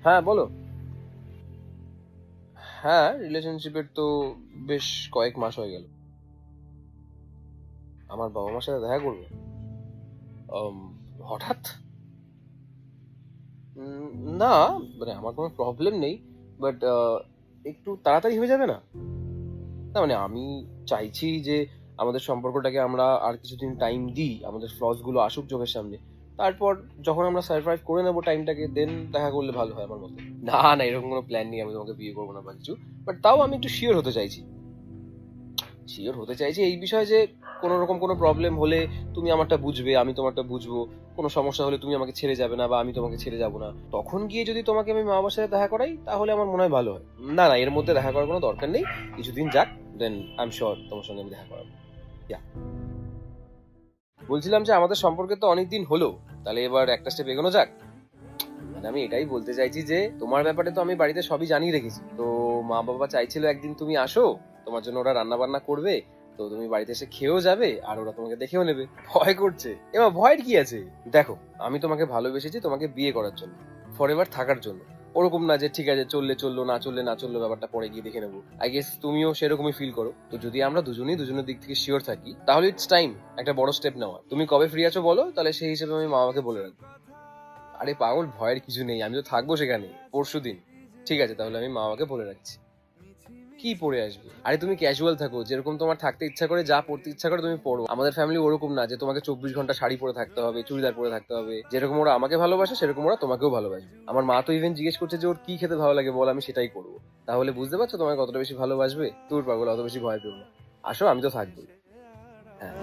হ্যাঁ, বলো। হ্যাঁ, রিলেশনশিপের তো বেশ কয়েক মাস হয়ে গেল। আমার বাবা মার সাথে দেখা করবে? আম, হঠাৎ? উম, না, মানে আমার কোনো প্রবলেম নেই, বাট একটু তাড়াতাড়ি হয়ে যাবে না? না মানে আমি চাইছি যে আমাদের সম্পর্কটাকে আমরা আর কিছুদিন টাইম দিই, আমাদের ফ্লস গুলো আসুক চোখের সামনে, তারপর যখন আমরা সার্ভাইভ করে নেবো টাইমটাকে, দেন দেখা করলে ভালো হয় আমার মতে। না না, এরকম কোনো প্ল্যান নেই, আমি তোমাকে বিয়ে করবো না বা কিছু। বাট তাও আমি একটু শিওর হতে চাইছি। শিওর হতে চাইছি এই বিষয়ে যে কোনো রকম কোনো প্রবলেম হলে তুমি আমারটা বুঝবে, আমি তোমারটা বুঝবো। কোনো সমস্যা হলে তুমি আমাকে ছেড়ে যাবে না বা আমি তোমাকে ছেড়ে যাবো না, তখন গিয়ে যদি তোমাকে আমি মা বাবার সাথে দেখা করাই তাহলে আমার মনে হয় ভালো হয়। না না, এর মধ্যে দেখা করার কোনো দরকার নেই। কিছুদিন যাক, দেন আই এম শিওর তোমার সঙ্গে আমি দেখা করাবো। Yeah. বলছিলাম যে আমাদের সম্পর্কে তো অনেক দিন হলো, তাহলে এবার একটা স্টেপ এগোনো যাক। মানে আমি এটাই বলতে চাইছি যে তোমার ব্যাপারে তো আমি বাড়িতে সবই জানিয়ে রেখেছি, তো মা বাবা চাইছিল একদিন তুমি আসো, তোমার জন্য ওরা রান্না বান্না করবে, তো তুমি বাড়িতে এসে খেয়েও যাবে আর ওরা তোমাকে দেখেও নেবে। ভয় করছে? এবার ভয়ের কি আছে? দেখো, আমি তোমাকে ভালোবেসেছি তোমাকে বিয়ে করার জন্য, ফরএভার থাকার জন্য। ওরকম না যে ঠিক আছে চললে চললো, না চললে না চললো, ব্যাপারটা পরে গিয়ে দেখে নেবো। আই গেস তুমিও সেরকমই ফিল করো। তো যদি আমরা দুজনেই দুজনের দিক থেকে শিওর থাকি, তাহলে ইটস টাইম একটা বড় স্টেপ নেওয়া। তুমি কবে ফ্রি আছো বলো, তাহলে সেই হিসেবে আমি মা বাবাকে বলে রাখবো। আরে পাগল, ভয়ের কিছু নেই, আমি তো থাকবো সেখানে পরশুদিন। ঠিক আছে, তাহলে আমি মা বাবাকে বলে রাখছি। কি পরে আসবে? আরে তুমি ক্যাজুয়াল থাকো, যেরকম তোমার থাকতে ইচ্ছা করে, যা পড়তে ইচ্ছা করে তুমি পড়ো। আমাদের ফ্যামিলি ওরকম না যে তোমাকে 24 ঘন্টা শাড়ি পরে থাকতে হবে, চুড়িদার পরে থাকতে হবে। যেরকম ওরা আমাকে ভালোবাসে সেরকম ওরা তোমাকেও ভালোবাসে। আমার মা তো ইভেন জিজ্ঞেস করছে যে ওর কি খেতে ভালো লাগে বল, আমি সেটাই করবো। তাহলে বুঝতে পারছো তোমাকে কতটা বেশি ভালোবাসবে। তোর পাগল, অত বেশি ভয় পেও না। আসো, আমি তো থাকবোই। হ্যাঁ।